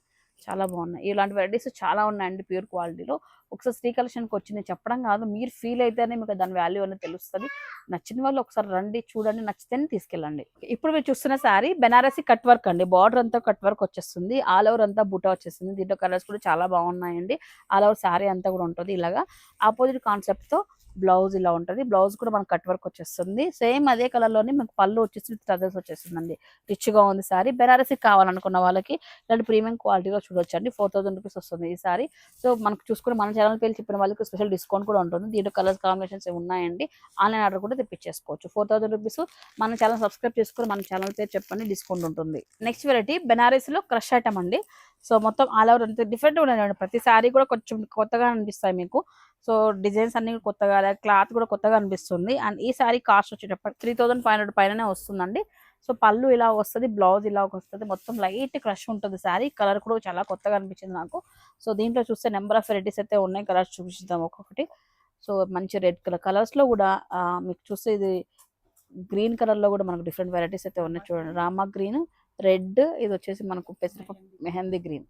చాలా బాగున్నాయి, ఇలాంటి వెరైటీస్ చాలా ఉన్నాయండి ప్యూర్ క్వాలిటీలో. ఒకసారి శ్రీ కలెక్షన్కి వచ్చి నేను చెప్పడం కాదు, మీరు ఫీల్ అయితేనే మీకు దాని వాల్యూ అనేది తెలుస్తుంది. నచ్చిన వాళ్ళు ఒకసారి రండి, చూడండి, నచ్చితేనే తీసుకెళ్ళండి. ఇప్పుడు మీరు చూస్తున్న శారీ బెనారసి కట్ వర్క్ అండి, బార్డర్ అంతా కట్ వర్క్ వచ్చేస్తుంది, ఆల్ ఓవర్ అంతా బుటా వచ్చేస్తుంది. దీంట్లో కలర్స్ కూడా చాలా బాగున్నాయండి. ఆల్ ఓవర్ శారీ అంతా కూడా ఉంటుంది ఇలాగా. ఆపోజిట్ కాన్సెప్ట్ తో బ్లౌజ్ ఇలా ఉంటుంది, బ్లౌజ్ కూడా మనకు కట్ వర్క్ వచ్చేస్తుంది. సేమ్ అదే కలర్ లోనే మీకు పళ్ళు వచ్చేసి టజల్స్ వచ్చేస్తుందండి. రిచ్ గా ఉంది సారీ. బెనారసి కావాలనుకున్న వాళ్ళకి ఇలాంటి ప్రీమియం క్వాలిటీలో చూడొచ్చండి. 4000 రూపీస్ వస్తుంది ఈ సారీ. సో మనకు చూసుకుని మన ఛానల్ పేరు చెప్పిన వాళ్ళకి స్పెషల్ డిస్కౌంట్ కూడా ఉంటుంది. దీంట్లో కలర్స్ కాంబినేషన్స్ ఉన్నాయండి, ఆన్లైన్ ఆర్డర్ కూడా తెప్పించేసుకోవచ్చు. 4000 రూపీస్. మన ఛానల్ సబ్స్క్రైబ్ చేసుకుని మన ఛానల్ పేరు చెప్పండి, డిస్కౌంట్ ఉంటుంది. నెక్స్ట్ వెరైటీ బెనారసీలో క్రష్ ఐటమ్ అండి. సో మొత్తం ఆల్ ఓవర్ అంతా డిఫరెంట్ ఉన్నాయండి, ప్రతి సారీ కూడా కొంచెం కొత్తగా అనిపిస్తాయి మీకు. సో డిజైన్స్ అన్ని కొత్తగా, క్లాత్ కూడా కొత్తగా అనిపిస్తుంది. అండ్ ఈ సారీ కాస్ట్ వచ్చేటప్పుడు 3500 పైననే వస్తుందండి. సో పళ్ళు ఇలా వస్తుంది, బ్లౌజ్ ఇలా వస్తుంది, మొత్తం లైట్ క్రష్ ఉంటుంది సారీ. కలర్ కూడా చాలా కొత్తగా అనిపించింది నాకు. సో దీంట్లో చూస్తే నెంబర్ ఆఫ్ వెరైటీస్ అయితే ఉన్నాయి, కలర్స్ చూపిస్తాం ఒక్కొక్కటి. సో మంచి రెడ్ కలర్ కలర్స్ లో కూడా మీకు చూస్తే ఇది గ్రీన్ కలర్ లో కూడా మనకు డిఫరెంట్ వెరైటీస్ అయితే ఉన్నాయి చూడండి. రామా గ్రీన్, రెడ్, ఇది వచ్చేసి మనకు పెసర మెహందీ గ్రీన్.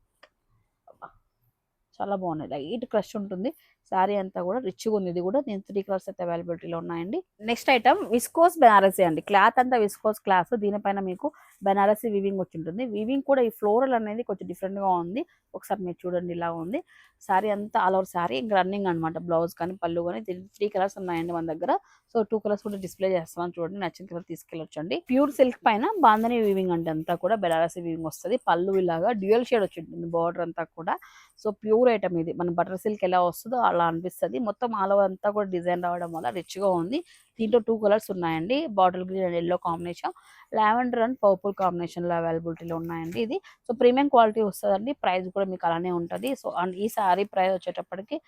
చాలా బాగున్నాయి, లైట్ క్రష్ ఉంటుంది శారీ అంతా కూడా, రిచ్గా ఉంది. ఇది కూడా నేను 3 కలర్స్ అయితే అవైలబిలిటీలో ఉన్నాయండి. నెక్స్ట్ ఐటమ్ విస్కోస్ బెనారసీ అండి. క్లాత్ అంతా విస్కోస్ క్లాత్, దీనిపైన మీకు బెనారసీ వివింగ్ వచ్చి ఉంటుంది. వివింగ్ కూడా ఈ ఫ్లోరల్ అనేది కొంచెం డిఫరెంట్ గా ఉంది, ఒకసారి మీరు చూడండి ఇలా ఉంది. శారీ అంతా ఆల్ ఓవర్ శారీ రన్నింగ్ అనమాట, బ్లౌజ్ కానీ పళ్ళు కానీ. 3 కలర్స్ ఉన్నాయండి మన దగ్గర. సో 2 కలర్స్ కూడా డిస్ప్లే చేస్తాను చూడండి, నచ్చిన కలర్ తీసుకెళ్ళొచ్చండి. ప్యూర్ సిల్క్ పైన బాందని వివింగ్ అంటే అంతా కూడా బెనారసీ వివింగ్ వస్తుంది. పళ్ళు ఇలాగా డ్యూయల్ షేడ్ వచ్చి ఉంటుంది, బార్డర్ అంతా కూడా. సో ప్యూర్ ఐటమ్ ఇది, మన బటర్ సిల్క్ ఎలా వస్తుందో అలా అనిపిస్తుంది. మొత్తం ఆల్ ఓవర్ అంతా కూడా డిజైన్ రావడం వల్ల రిచ్ గా ఉంది. దీంట్లో 2 కలర్స్ ఉన్నాయండి, bottle green and yellow combination, lavender and purple combination లో అవైలబిలిటీలో ఉన్నాయండి. ఇది సో ప్రీమియం క్వాలిటీ వస్తుందండి, ప్రైస్ కూడా మీకు అలానే ఉంటుంది. సో అండ్ ఈ సారీ ప్రైస్ వచ్చేటప్పటికి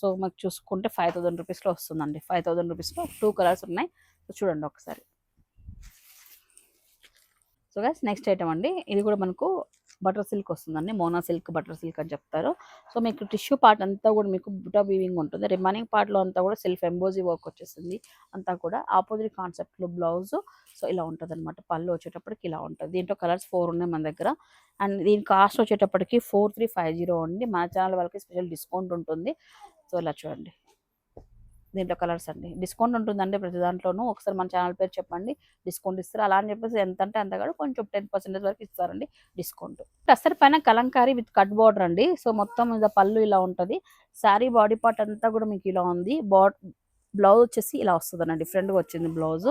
సో మాకు చూసుకుంటే 5000 రూపీస్ లో వస్తుందండి. 5000 రూపీస్ లో 2 కలర్స్ ఉన్నాయి. సో చూడండి ఒకసారి. సో గైస్ నెక్స్ట్ ఐటమ్ అండి, ఇది కూడా మనకు బటర్ సిల్క్ వస్తుందండి, మోనా సిల్క్ బటర్ సిల్క్ అని చెప్తారు. సో మీకు టిష్యూ పార్ట్ అంతా కూడా మీకు బుటా వీవింగ్ ఉంటుంది, రిమైనింగ్ పార్ట్ లో అంతా కూడా సెల్ఫ్ ఎంబోజీ వర్క్ వచ్చేస్తుంది అంతా కూడా. ఆపోజిట్ కాన్సెప్ట్ లో బ్లౌజ్ సో ఇలా ఉంటుంది అనమాట. పళ్ళు వచ్చేటప్పటికి ఇలా ఉంటుంది. దీంట్లో కలర్స్ 4 ఉన్నాయి మన దగ్గర. అండ్ దీని కాస్ట్ వచ్చేటప్పటికి 4350 అండి. మన ఛానల్ వాళ్ళకి స్పెషల్ డిస్కౌంట్ ఉంటుంది. సో ఇలా చూడండి, దీంట్లో కలర్స్ అండి, డిస్కౌంట్ ఉంటుందండి ప్రతి దాంట్లోనూ. ఒకసారి మన ఛానల్ పేరు చెప్పండి, డిస్కౌంట్ ఇస్తారు. అలా అని చెప్పేసి ఎంత అంటే అంత కాదు, కొంచెం 10% వరకు ఇస్తారండి డిస్కౌంట్. టస్సర్ పైన కలంకారీ విత్ కట్ బార్డర్ అండి. సో మొత్తం మీద పళ్ళు ఇలా ఉంటుంది, శారీ బాడీ పార్ట్ అంతా కూడా మీకు ఇలా ఉంది. బ్లౌజ్ వచ్చేసి ఇలా వస్తుంది అన్న, డిఫరెంట్ గా వచ్చింది బ్లౌజ్.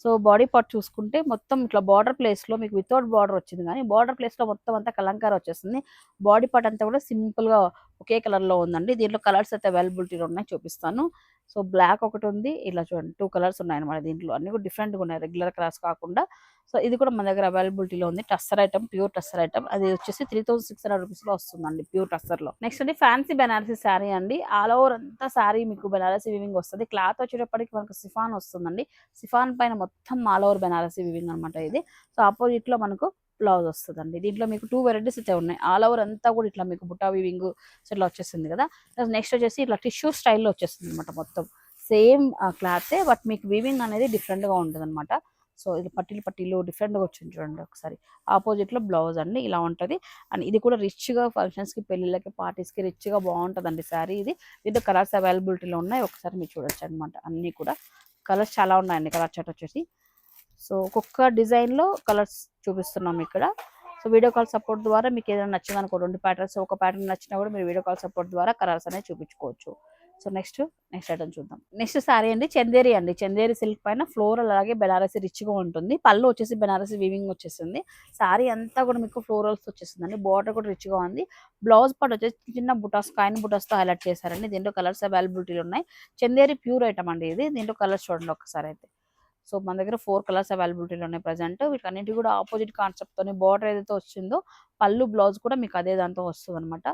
సో బాడీ పార్ట్ చూసుకుంటే మొత్తం ఇట్లా బార్డర్ ప్లేస్ లో మీకు వితౌట్ బార్డర్ వచ్చింది, కానీ బార్డర్ ప్లేస్ లో మొత్తం అంతా కలంకారీ వచ్చేస్తుంది. బాడీ పార్ట్ అంతా కూడా సింపుల్ గా ఒకే కలర్ లో ఉందండి. దీంట్లో కలర్స్ అయితే అవైలబిలిటీలో ఉన్నాయి, చూపిస్తాను. సో బ్లాక్ ఒకటి ఉంది, ఇలా చూడండి 2 కలర్స్ ఉన్నాయి అనమాట. దీంట్లో అన్ని కూడా డిఫరెంట్గా ఉన్నాయి, రెగ్యులర్ కలర్స్ కాకుండా. సో ఇది కూడా మన దగ్గర అవైలబిలిటీలో ఉంది. Tussar item, pure tussar item. అది వచ్చేసి 3600 రూపీస్ లో వస్తుందండి ప్యూర్ టస్సర్ లో. నెక్స్ట్ అండి ఫ్యాన్సీ బెనారసీ శారీ అండి. ఆల్ ఓవర్ అంతా శారీ మీకు బెనారసీ వివింగ్ వస్తుంది. క్లాత్ వచ్చేటప్పటికి మనకు సిఫాన్ వస్తుందండి. సిఫాన్ పైన మొత్తం ఆల్ ఓవర్ బెనారసీ వివింగ్ అనమాట ఇది. సో ఆపోజిట్ లో మనకు బ్లౌజ్ వస్తుందండి. దీంట్లో మీకు 2 వెరైటీస్ అయితే ఉన్నాయి. ఆల్ ఓవర్ అంతా కూడా ఇట్లా మీకు బుటా వివింగ్ సో ఇట్లా వచ్చేసింది కదా. నెక్స్ట్ వచ్చేసి ఇట్లా టిష్యూ స్టైల్లో వచ్చేస్తుంది అనమాట. మొత్తం సేమ్ క్లాతే, బట్ మీకు వీవింగ్ అనేది డిఫరెంట్ గా ఉంటుంది అనమాట. సో ఇది పట్టీలు డిఫరెంట్ గా వచ్చింది చూడండి ఒకసారి. ఆపోజిట్ లో బ్లౌజ్ అండి ఇలా ఉంటది. అండ్ ఇది కూడా రిచ్ గా ఫంక్షన్స్ కి, పెళ్లిళ్ళకి, పార్టీస్ కి రిచ్ గా బాగుంటదండి శారీ ఇది. దీంట్లో కలర్స్ అవైలబిలిటీలో ఉన్నాయి, ఒకసారి మీరు చూడొచ్చు అనమాట. అన్ని కూడా కలర్స్ చాలా ఉన్నాయండి, కలర్ చార్ట్ వచ్చేసి. సో ఒక్కొక్క డిజైన్ లో కలర్స్ చూపిస్తున్నాం ఇక్కడ. సో వీడియో కాల్ సపోర్ట్ ద్వారా మీకు ఏదైనా నచ్చింది అనుకో, 2 ప్యాటర్న్స్ ఒక ప్యాటర్న్ నచ్చినా కూడా మీరు వీడియో కాల్ సపోర్ట్ ద్వారా కలర్స్ అనేది చూపించుకోవచ్చు. సో నెక్స్ట్ ఐటమ్ చూద్దాం. నెక్స్ట్ సారీ అండి, చందేరి అండి. చందేరి సిల్క్ పైన ఫ్లోరల్ అలాగే బెనారసీ రిచ్ గా ఉంటుంది. పళ్ళు వచ్చేసి బెనారసీ వీవింగ్ వచ్చేసింది. సారీ అంతా కూడా మీకు ఫ్లోరల్స్ వచ్చేసిందండి. బార్డర్ కూడా రిచ్ గా ఉంది. బ్లౌజ్ పార్ట్ వచ్చేసి చిన్న బుటాస్, కాయిన్ బుటాస్ తో హైలైట్ చేశారండి. దీంట్లో కలర్స్ అవైలబిలిటీలు ఉన్నాయి. చందేరి ప్యూర్ ఐటమ్ అండి ఇది. దీంట్లో కలర్స్ చూడండి ఒకసారి అయితే. సో మన దగ్గర 4 కలర్స్ అవైలబిలిటీలో ఉన్నాయి ప్రజెంట్. వీటన్నిటి కూడా ఆపోజిట్ కాన్సెప్ట్‌తోని బార్డర్ ఏదైతే వచ్చిందో పళ్ళు, బ్లౌజ్ కూడా మీకు అదే దాంతో వస్తదనమాట.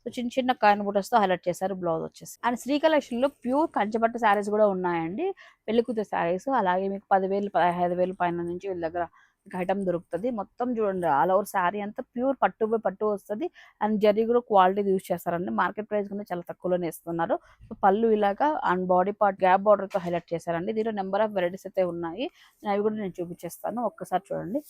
సో చిన్న చిన్న కాయిన్ బుట్టస్‌తో హైలైట్ చేశారు బ్లౌజ్ వచ్చేసి. అండ్ శ్రీ కలెక్షన్‌లో ప్యూర్ కంచిపట్టు శారీస్ కూడా ఉన్నాయండి. పెళ్లి కూతురు శారీస్. అలాగే మీకు 10,000, 15,000 పైన నుంచి వీళ్ళ దగ్గర మీకు ఐటమ్ దొరుకుతది. మొత్తం చూడండి ఆల్ ఓవర్ శారీ అంతా ప్యూర్ పట్టు బై పట్టు వస్తది. అండ్ జరీ కూడా క్వాలిటీది యూజ్ చేస్తారండి. మార్కెట్ ప్రైస్ కన్నా చాలా తక్కువలోనే ఇస్తున్నారు. సో పళ్ళు ఇలాగా అండ్ బాడీ పార్ట్ గ్యాప్ బార్డర్‌తో హైలైట్ చేశారండి. దీంట్లో నెంబర్ ఆఫ్ వెరైటీస్ అయితే ఉన్నాయి. అవి కూడా నేను చూపించేస్తాను. ఒక్కసారి చూడండి.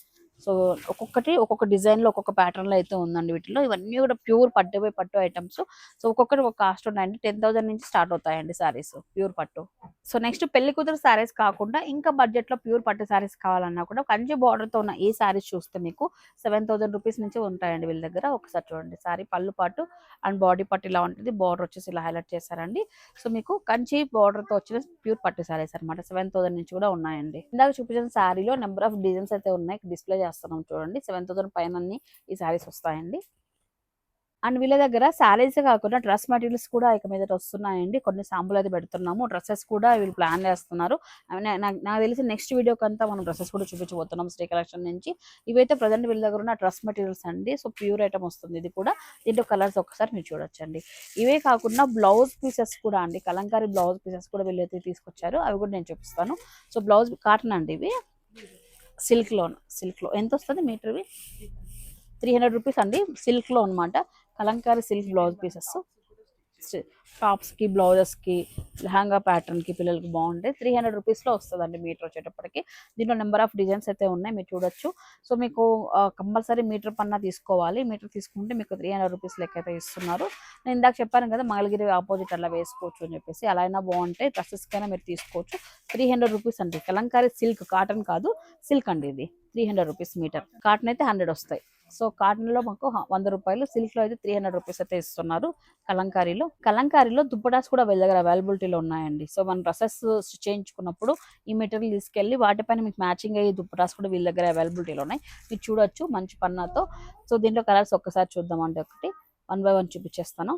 సో ఒక్కొక్కటి ఒక్కొక్క డిజైన్‌లో ఒక్కొక్క ప్యాటర్న్‌లో అయితే ఉందండి వీటిలో. ఇవన్నీ కూడా ప్యూర్ పట్టు బై పట్టు ఐటమ్స్. సో ఒక్కొక్కటి ఒక కాస్ట్ ఉన్నాయండి. 10,000 నుంచి స్టార్ట్ అవుతాయండి శారీస్ ప్యూర్ పట్టు. సో నెక్స్ట్ పెళ్లి కూతురు శారీస్ కాకుండా ఇంకా బడ్జెట్‌లో ప్యూర్ పట్టు శారీస్ కావాలన్నా కూడా కంచి బార్డర్‌తో ఉన్న ఈ శారీస్ చూస్తే మీకు 7,000 రూపీస్ నుంచి ఉంటాయండి వీళ్ళ దగ్గర. ఒకసారి చూడండి. శారీ పళ్ళు పాటు అండ్ బాడీ పార్ట్ ఇలా ఉంటుంది. బార్డర్ వచ్చేసి ఇలా హైలైట్ చేశారండి. సో మీకు కంచి బార్డర్‌తో వచ్చిన ప్యూర్ పట్టు శారీస్ అనమాట. 7,000 నుంచి కూడా ఉన్నాయండి. ఇందాక చూపించిన శారీలో నెంబర్ ఆఫ్ డిజైన్స్ అయితే ఉన్నాయి. డిస్ప్లే చేస్తున్నాం చూడండి. 7,000 పైన ఈ శారీస్ వస్తాయండి. అండ్ వీళ్ళ దగ్గర శారీసే కాకుండా డ్రెస్ మెటీరియల్స్ కూడా ఇక మీదట వస్తున్నాయండి. కొన్ని శాంపుల్ అయితే పెడుతున్నాము. డ్రెసెస్ కూడా వీళ్ళు ప్లాన్ చేస్తున్నారు. నాకు తెలిసి నెక్స్ట్ వీడియోకంతా మనం డ్రెసెస్ కూడా చూపించబోతున్నాం శ్రీ కలెక్షన్ నుంచి. ఇవైతే ప్రజెంట్ వీళ్ళ దగ్గర ఉన్న డ్రెస్ మెటీరియల్స్ అండి. సో ప్యూర్ ఐటమ్ వస్తుంది ఇది కూడా. దీంట్లో కలర్స్ ఒకసారి మీరు చూడొచ్చండి. ఇవే కాకుండా బ్లౌజ్ పీసెస్ కూడా అండి. కలంకారీ బ్లౌజ్ పీసెస్ కూడా వీళ్ళైతే తీసుకొచ్చారు. అవి కూడా నేను చూపిస్తాను. సో బ్లౌజ్ కాటన్ అండి ఇవి. సిల్క్‌లో ఎంత వస్తుంది మీటర్‌వి? 300 రూపీస్ అండి. సిల్క్‌లో అనమాట. Kalamkari silk blouse pieces. టాప్స్‌కి, బ్లౌజెస్‌కి, లెహంగా ప్యాటర్న్‌కి పిల్లలకి బాగుంటాయి. 300 రూపీస్‌లో వస్తదండి మీటర్ వచ్చేటప్పటికి. దీంట్లో నెంబర్ ఆఫ్ డిజైన్స్ అయితే ఉన్నాయి. మీరు చూడొచ్చు. సో మీకు కంపల్సరీ మీటర్ పన్నా తీసుకోవాలి. మీటర్ తీసుకుంటే మీకు 300 రూపీస్ లెక్కైతే ఇస్తున్నారు. నేను ఇందాక చెప్పాను కదా మంగళగిరి ఆపోజిట్ అలా వేసుకోవచ్చు అని చెప్పేసి. అలా అయినా బాగుంటాయి. డ్రెస్సెస్‌కైనా మీరు తీసుకోవచ్చు. 300 రూపీస్ అండి. కలంకారీ సిల్క్ కాటన్ కాదు సిల్క్ అండి ఇది. 300 రూపీస్ మీటర్. కాటన్ అయితే 100 వస్తాయి. సో కాటన్‌లో మాకు 100 రూపాయలు. సిల్క్‌లో అయితే 300 రూపీస్ అయితే ఇస్తున్నారు కలంకారీలో దుప్పటాస్ కూడా వీళ్ళ దగ్గర అవైలబిలిటీలో ఉన్నాయండి. సో మనం డ్రెసెస్ స్టిచ్ చేయించుకున్నప్పుడు ఈ మెటీరియల్ తీసుకెళ్ళి వాటిపైన మీకు మ్యాచింగ్ అయ్యే దుప్పటాస్ కూడా వీళ్ళ దగ్గర అవైలబిలిటీలో ఉన్నాయి. మీరు చూడొచ్చు మంచి పన్నాతో. సో దీంట్లో కలర్స్ ఒక్కసారి చూద్దామండి. ఒకటి 1 బై 1 చూపించేస్తాను.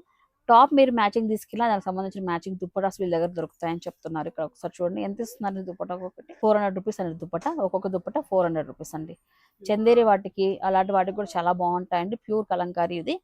టాప్ మీరు మ్యాచింగ్ తీసుకెళ్ళినా దానికి సంబంధించిన మ్యాచింగ్ దుప్పటాస్ వీళ్ళ దగ్గర దొరుకుతాయని చెప్తున్నారు. ఇక్కడ ఒకసారి చూడండి ఎంత ఇస్తున్నారు దుప్పటా ఒక్కొక్కటి. 400 రూపీస్ అండి దుప్పటా. ఒక్కొక్క దుప్పటా 400 రూపీస్ అండి. చందేరి వాటికి అలాంటి వాటికి కూడా చాలా బాగుంటాయండి. ప్యూర్ కలంకారీ ఇది.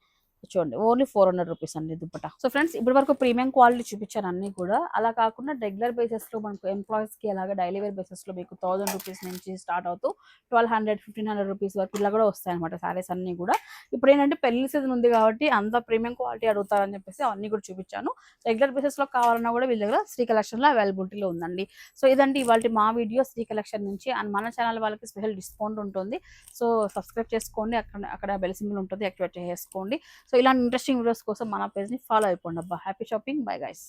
చూడండి ఓన్లీ 400 రూపీస్ అండి దుప్పటా. సో ఫ్రెండ్స్ ఇప్పటి వరకు ప్రీమియం క్వాలిటీ చూపించాను అన్ని కూడా. అలా కాకుండా రెగ్యులర్ బేసిస్ లో మనకు ఎంప్లాయీస్ కి అలాగే డైలీ వేర్ బేసిస్ లో మీకు 1000 రూపీస్ నుంచి స్టార్ట్ అవుతూ 1200, 1500 రూపీస్ వరకు ఇలా కూడా వస్తాయి అనమాట సారీస్ అన్ని కూడా. ఇప్పుడు ఏంటంటే పెళ్లి సీజన్ ఉంది కాబట్టి అంత ప్రీమియం క్వాలిటీ అడుగుతారని చెప్పేసి అన్ని కూడా చూపించాను. రెగ్యులర్ బేసిస్ లో కావాలన్నా కూడా వీళ్ళ దగ్గర శ్రీ కలెక్షన్ లో అవైలబిలిటీలో ఉందండి. సో ఇదండి ఇవాళ మా వీడియో శ్రీ కలెక్షన్ నుంచి. అండ్ మన ఛానల్ వాళ్ళకి స్పెషల్ డిస్కౌంట్ ఉంటుంది. సో సబ్స్క్రైబ్ చేసుకోండి. అక్కడ బెల్ సింబల్ ఉంటుంది, యాక్టివేట్ చేసుకోండి. సో ఇలాంటి ఇంట్రెస్టింగ్ వీడియోస్ కోసం మన పేజ్ని ఫాలో అయిపోండి అబ్బా. Happy shopping. Bye guys.